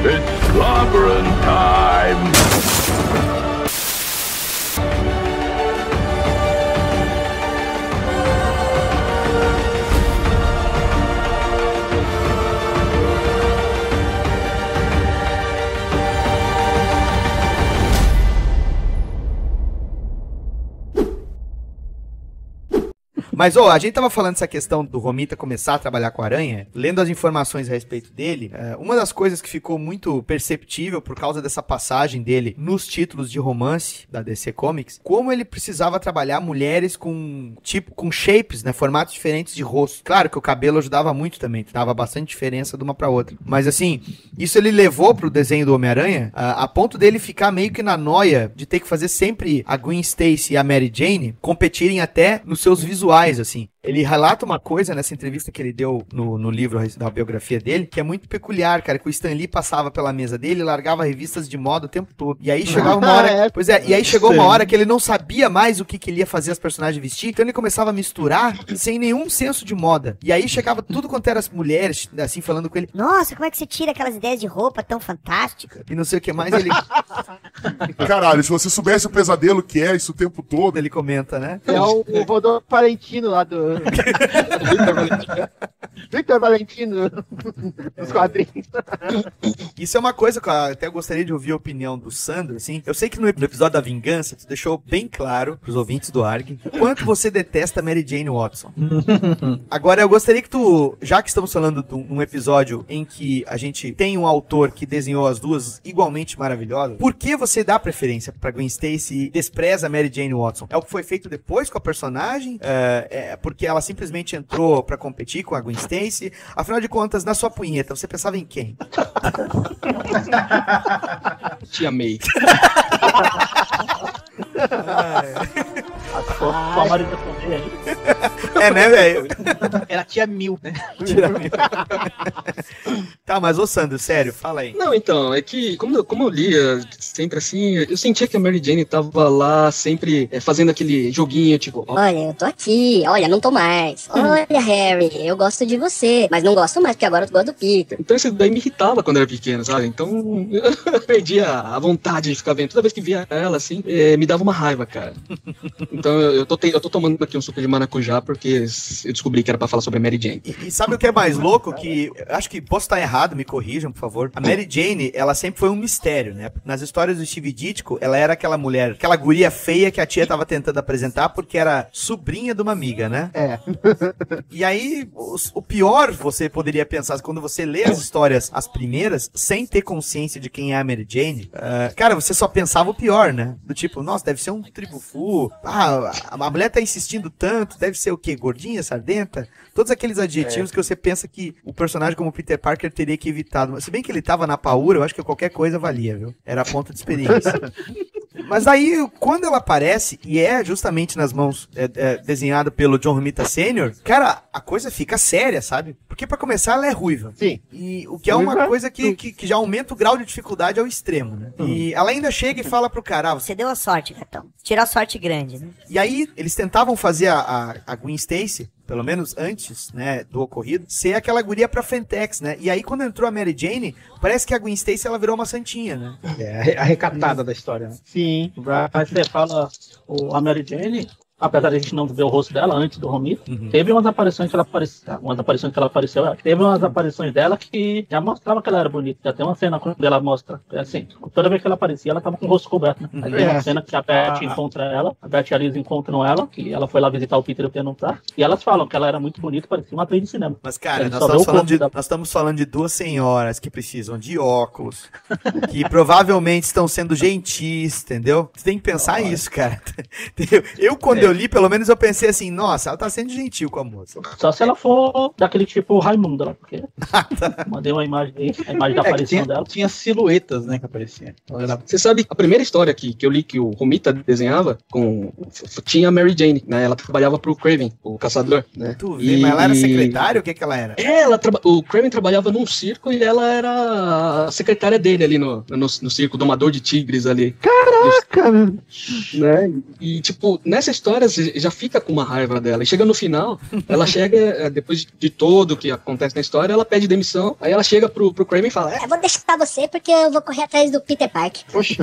It's clobbering time! Mas, a gente tava falando dessa questão do Romita começar a trabalhar com a Aranha, lendo as informações a respeito dele, uma das coisas que ficou muito perceptível por causa dessa passagem dele nos títulos de romance da DC Comics, como ele precisava trabalhar mulheres com shapes, né, formatos diferentes de rosto. Claro que o cabelo ajudava muito também, dava bastante diferença de uma pra outra. Mas assim, isso ele levou pro desenho do Homem-Aranha, a ponto dele ficar meio que na noia de ter que fazer sempre a Gwen Stacy e a Mary Jane competirem até nos seus visuais, assim. Ele relata uma coisa nessa entrevista que ele deu no livro da biografia dele, que é muito peculiar, cara, que o Stan Lee passava pela mesa dele e largava revistas de moda o tempo todo. E aí chegava uma hora... Pois é, e aí chegou uma hora que ele não sabia mais o que ele ia fazer as personagens vestir, então ele começava a misturar sem nenhum senso de moda. E aí chegava tudo quanto era as mulheres, assim, falando com ele. Nossa, como é que você tira aquelas ideias de roupa tão fantásticas? E não sei o que mais, ele... Caralho, se você soubesse o pesadelo que é isso o tempo todo... Ele comenta, né? É o Rodolfo Valentino lá do... Victor Valentino dos quadrinhos. Isso é uma coisa que eu até gostaria de ouvir a opinião do Sandro, assim. Eu sei que no episódio da Vingança, tu deixou bem claro pros ouvintes do ARG o quanto você detesta Mary Jane Watson. Agora, eu gostaria que tu, já que estamos falando de um episódio em que a gente tem um autor que desenhou as duas igualmente maravilhosas, por que você dá preferência pra Gwen Stacy e despreza Mary Jane Watson? É o que foi feito depois com a personagem? Porque ela simplesmente entrou pra competir com a Gwen Stacy? Afinal de contas, na sua punheta, você pensava em quem? Tia May. A Marisa Tomei aí. É, né, velho? Era tia Mil, né? Tá, mas ô Sandro, sério, fala aí. Não, então, é que como eu lia sempre assim, eu sentia que a Mary Jane tava lá sempre fazendo aquele joguinho, tipo... Olha, eu tô aqui, olha, não tô mais. Olha, Harry, eu gosto de você, mas não gosto mais, porque agora eu gosto do Peter. Então isso daí me irritava quando eu era pequeno, sabe? Então eu perdia a vontade de ficar vendo. Toda vez que via ela, assim, me dava uma raiva, cara. Então eu tô tomando aqui um suco de maracujá porque eu descobri que era pra falar sobre a Mary Jane. E sabe o que é mais louco? Que acho que posso estar errado, me corrijam, por favor. A Mary Jane, ela sempre foi um mistério, né? Nas histórias do Steve Ditko, ela era aquela mulher, aquela guria feia que a tia tava tentando apresentar porque era sobrinha de uma amiga, né? É. E aí, o pior, você poderia pensar, quando você lê as histórias, as primeiras, sem ter consciência de quem é a Mary Jane, cara, você só pensava o pior, né? Do tipo, nossa, deve ser um tribufu, a mulher tá insistindo tanto, deve ser o quê? Gordinha, sardenta? Todos aqueles adjetivos que você pensa que o personagem como Peter Parker teria que evitar. Se bem que ele tava na paura, eu acho que qualquer coisa valia, viu? Era a ponta de experiência. Mas aí, quando ela aparece, e é justamente nas mãos desenhada pelo John Romita Sr., cara, a coisa fica séria, sabe? Porque pra começar, ela é ruiva. Sim. E o que é uma coisa que já aumenta o grau de dificuldade ao extremo, né? E ela ainda chega e fala pro cara, Você deu a sorte, Gatão. Tirou a sorte grande, né? E aí, eles tentavam fazer a Gwen Stacy, pelo menos antes, né, do ocorrido, ser aquela guria pra Fentex, né? E aí, quando entrou a Mary Jane, parece que a Gwen Stacy, ela virou uma santinha, né? É a recatada da história, né? Sim. Mas você fala, a Mary Jane, apesar de a gente não ver o rosto dela antes do Romita, teve umas aparições que ela apareceu, teve umas aparições dela que já mostrava que ela era bonita. Já tem uma cena quando ela mostra, assim, toda vez que ela aparecia, ela tava com o rosto coberto, né? Aí tem uma cena que a Beth encontra ela, a Beth e a Liz encontram ela, que ela foi lá visitar o Peter e perguntar, e elas falam que ela era muito bonita, parecia uma atriz de cinema. Mas, cara, nós estamos falando de duas senhoras que precisam de óculos, que provavelmente estão sendo gentis, entendeu? Você tem que pensar isso, cara. Eu, quando eu li, pelo menos eu pensei assim, nossa, ela tá sendo gentil com a moça. Só se ela for daquele tipo Raimundo lá, porque mandei uma imagem aí, a imagem da aparição dela. Tinha silhuetas, né, que apareciam. Você sabe, a primeira história que eu li que o Romita desenhava, tinha a Mary Jane, né? Ela trabalhava pro Kraven, o caçador, né? Tu vê, mas ela era secretária? O que ela era? O Kraven trabalhava num circo e ela era a secretária dele ali no circo, domador de tigres ali. Caraca! Né? E, tipo, nessa história história, você já fica com uma raiva dela. E chega no final, ela chega, depois de tudo que acontece na história, ela pede demissão, aí ela chega pro Kraven e fala, Eu vou deixar você porque eu vou correr atrás do Peter Parker. Poxa,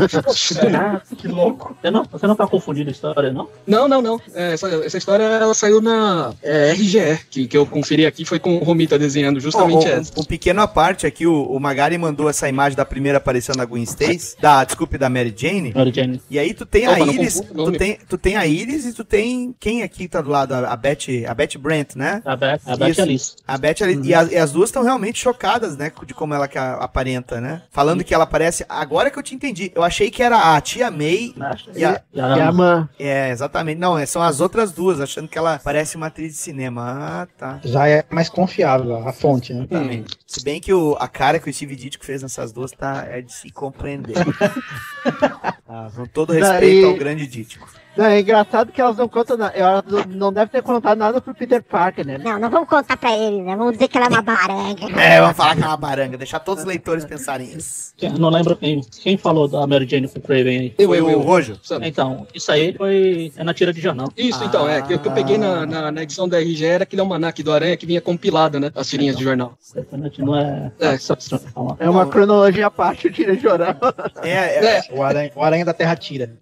que louco. Você não tá confundindo a história, não? Não. Essa história, ela saiu na RGE, que eu conferi aqui, foi com o Romita desenhando justamente essa. Um pequeno à parte aqui, o Magari mandou essa imagem da primeira aparição da Gwen Stacy, da Mary Jane. Mary Jane. E aí tu tem Opa, a não Iris, confundo o nome. tu tem a Iris e tu tem quem aqui tá do lado? A Betty Brant, né? A Beth Isso. Alice. A Betty Alice. E as duas estão realmente chocadas, né? De como ela que aparenta, né? Falando que ela parece... Agora que eu te entendi. Eu achei que era a tia May e a... E a mãe. É, exatamente. Não, são as outras duas, achando que ela parece uma atriz de cinema. Ah, tá. Já é mais confiável a fonte, né? Exatamente. Se bem que a cara que o Steve Ditko fez nessas duas é de se compreender. Com todo respeito ao grande Ditko. Não, é engraçado que elas não contam nada. Elas não devem ter contado nada pro Peter Parker, né? Não vamos contar pra ele, né? Vamos dizer que ela é uma baranga. Vamos falar que é uma baranga, deixar todos os leitores pensarem isso. Eu não lembro quem falou da Mary Jane pro Kraven aí. Foi o Rojo? Sabe? Então, isso aí é na tira de jornal. Isso, então, que eu peguei na edição da RGE era aquele almanaque do Aranha que vinha compilado, né? As tirinhas de jornal. Não é... É uma cronologia à parte, o tira de jornal. O Aranha da Terra tira.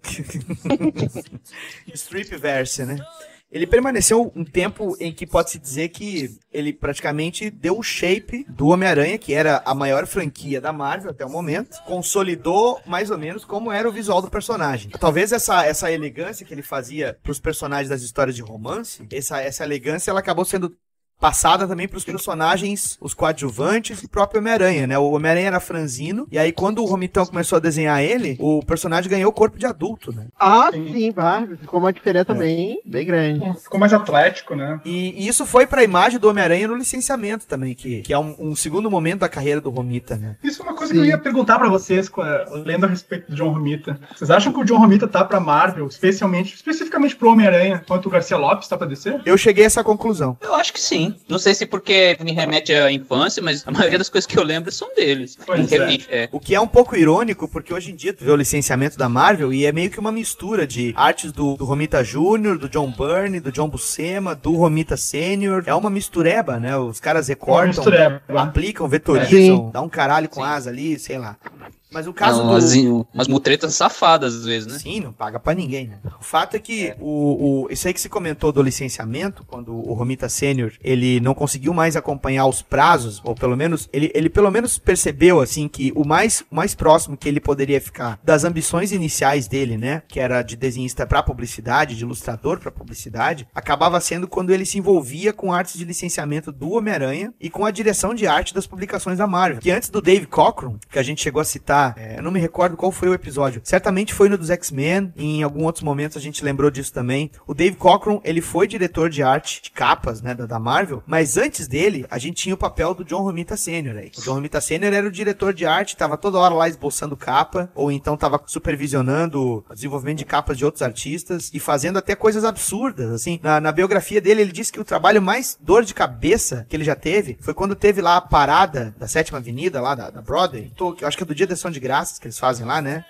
Stripverse, né? Ele permaneceu um tempo em que pode-se dizer que ele praticamente deu o shape do Homem-Aranha, que era a maior franquia da Marvel até o momento, consolidou mais ou menos como era o visual do personagem. Talvez essa elegância que ele fazia para os personagens das histórias de romance, essa elegância ela acabou sendo passada também para os personagens, os coadjuvantes e o próprio Homem-Aranha, né? O Homem-Aranha era franzino, e aí quando o Romitão começou a desenhar ele, o personagem ganhou corpo de adulto, né? Ah, sim, ficou uma diferença bem grande. Ficou mais atlético, né? E isso foi para a imagem do Homem-Aranha no licenciamento também, que é um segundo momento da carreira do Romita, né? Isso é uma coisa que eu ia perguntar pra vocês, lendo a respeito do John Romita. Vocês acham que o John Romita tá pra Marvel, especificamente pro Homem-Aranha, quanto o Garcia Lopes tá pra DC? Eu cheguei a essa conclusão. Eu acho que sim. Não sei se porque me remete à infância, mas a maioria das coisas que eu lembro são deles. Pois O que é um pouco irônico, porque hoje em dia tu vê o licenciamento da Marvel e é meio que uma mistura de artes do Romita Jr., do John Byrne, do John Buscema, do Romita Sênior. É uma mistureba, né? Os caras recortam, aplicam, vetorizam, dá um caralho com asa ali, sei lá. Mas o caso umas mutretas safadas, às vezes, né? Sim, não paga pra ninguém, né? O fato é que isso aí que se comentou do licenciamento, quando o Romita Sênior, ele não conseguiu mais acompanhar os prazos, ou pelo menos, ele pelo menos percebeu, assim, que o mais próximo que ele poderia ficar das ambições iniciais dele, né? Que era de desenhista pra publicidade, de ilustrador pra publicidade, acabava sendo quando ele se envolvia com artes de licenciamento do Homem-Aranha e com a direção de arte das publicações da Marvel. Que antes do Dave Cockrum, que a gente chegou a citar, eu não me recordo qual foi o episódio. Certamente foi no dos X-Men, e em alguns outros momentos a gente lembrou disso também. O Dave Cockrum, ele foi diretor de arte de capas, né, da Marvel, mas antes dele, a gente tinha o papel do John Romita Sr. aí. O John Romita Sr. era o diretor de arte, tava toda hora lá esboçando capa, ou então tava supervisionando o desenvolvimento de capas de outros artistas, e fazendo até coisas absurdas, assim. Na biografia dele, ele disse que o trabalho mais dor de cabeça que ele já teve foi quando teve lá a parada da 7ª Avenida, lá da Broadway, que eu acho que é do Dia da Ação de Graças que eles fazem lá, né?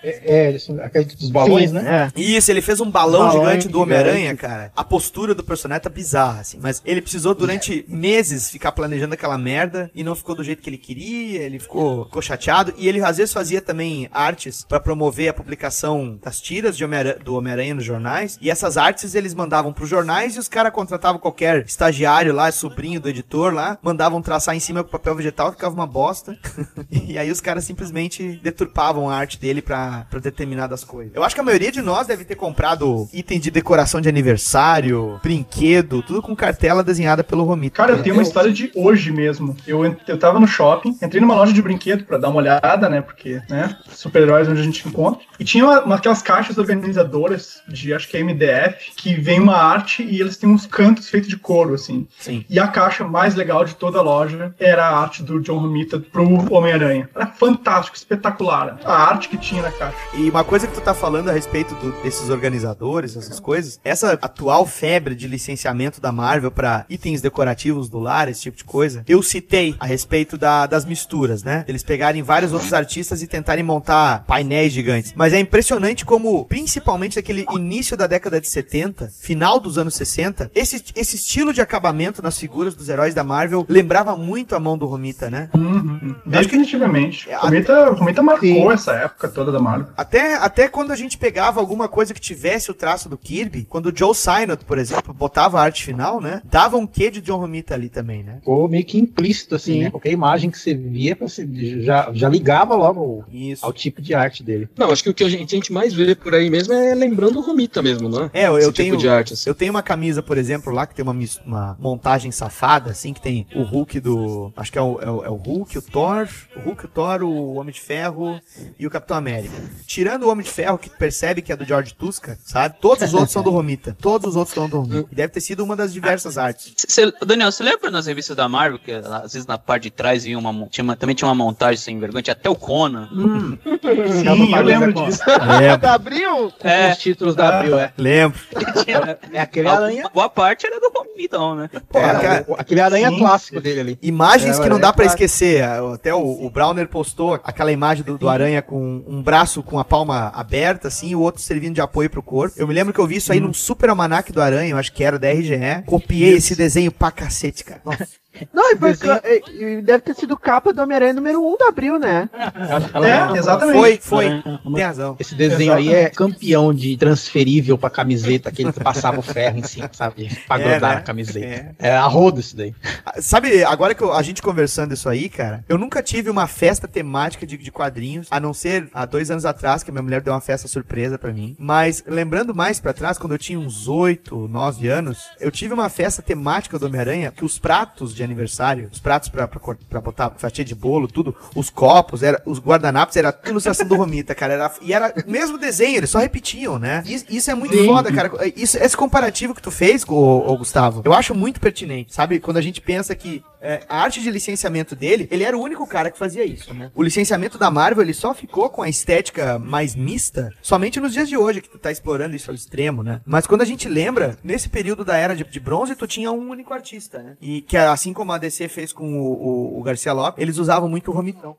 Aqueles dos balões, né? Isso, ele fez um balão gigante do Homem-Aranha, cara. A postura do personagem tá bizarra, assim. Mas ele precisou durante meses ficar planejando aquela merda e não ficou do jeito que ele queria, ele ficou chateado. E ele às vezes fazia também artes pra promover a publicação das tiras do Homem-Aranha nos jornais. E essas artes eles mandavam pros jornais e os caras contratavam qualquer estagiário lá, sobrinho do editor lá, mandavam traçar em cima com papel vegetal, ficava uma bosta. E aí os caras simplesmente deturpavam a arte dele pra determinadas coisas. Eu acho que a maioria de nós deve ter comprado item de decoração de aniversário, brinquedo, tudo com cartela desenhada pelo Romita. Cara, eu tenho uma história de hoje mesmo. Eu tava no shopping, entrei numa loja de brinquedo pra dar uma olhada, né, porque, né, super-heróis onde a gente encontra. E tinha aquelas caixas organizadoras de, acho que é MDF, que vem uma arte e eles têm uns cantos feitos de couro, assim. Sim. E a caixa mais legal de toda a loja era a arte do John Romita pro Homem-Aranha. Era fantástico, espetacular. espetacular. A arte que tinha na caixa. E uma coisa que tu tá falando a respeito desses organizadores, essas coisas, essa atual febre de licenciamento da Marvel pra itens decorativos do lar, esse tipo de coisa, eu citei a respeito das misturas, né? Eles pegarem vários outros artistas e tentarem montar painéis gigantes. Mas é impressionante como, principalmente naquele início da década de 70, final dos anos 60, esse estilo de acabamento nas figuras dos heróis da Marvel lembrava muito a mão do Romita, né? Definitivamente. Romita marcou essa época toda da Marvel. Até quando a gente pegava alguma coisa que tivesse o traço do Kirby, quando o Joe Sinnott, por exemplo, botava a arte final, né? Dava um quê de John Romita ali também, né? Ficou meio que implícito, assim, né? Qualquer imagem que você via, você já ligava logo ao tipo de arte dele. Não, acho que o que a gente mais vê por aí mesmo é lembrando o Romita mesmo, não é? Eu Esse tenho tipo de arte, assim. Eu tenho uma camisa, por exemplo, lá que tem uma montagem safada, assim, que tem o Hulk acho que é o Hulk, o Thor, o Homem de Ferro e o Capitão América. Tirando o Homem de Ferro, que percebe que é do George Tusca, sabe? Todos os outros são do Romita. Todos os outros são do Romita. E deve ter sido uma das diversas artes. Daniel, você lembra nas revistas da Marvel, que às vezes na parte de trás vinha também tinha uma montagem sem vergonha, tinha até o Conan. Sim, eu lembro disso. Da Abril? Os títulos da Abril, Lembro. É aquele aranha. Boa parte era do Romitão, né? Aquele aranha clássico dele ali. Imagens que não dá pra esquecer. Até o Browner postou aquela imagem do aranha com um braço com a palma aberta, assim, e o outro servindo de apoio pro corpo. Eu me lembro que eu vi isso aí num super almanaque do aranha, eu acho que era da RGE. Copiei esse desenho pra cacete, cara. Nossa. Não, e deve ter sido capa do Homem-Aranha número 1 de Abril, né? Exatamente. Foi. Tem razão. Esse desenho aí é campeão de transferível pra camiseta, aquele que passava o ferro em cima, sabe? Pra grudar na camiseta. É a roda isso daí. Sabe, agora que a gente conversando isso aí, cara, eu nunca tive uma festa temática de quadrinhos, a não ser há 2 anos atrás, que a minha mulher deu uma festa surpresa pra mim. Mas, lembrando mais pra trás, quando eu tinha uns 8, 9 anos, eu tive uma festa temática do Homem-Aranha, que os pratos de aniversário, os pratos pra botar fatia de bolo, tudo, os copos, os guardanapos, era ilustração do Romita, cara. Era o mesmo desenho, eles só repetiam, né? Isso é muito foda, cara. Esse comparativo que tu fez, Gustavo, eu acho muito pertinente, sabe? Quando a gente pensa que a arte de licenciamento dele, ele era o único cara que fazia isso, né? O licenciamento da Marvel, ele só ficou com a estética mais mista somente nos dias de hoje, que tu tá explorando isso ao extremo, né? Mas quando a gente lembra, nesse período da Era de Bronze, tu tinha um único artista, né? E que assim como a DC fez com o Garcia Lopes, eles usavam muito o Romitão.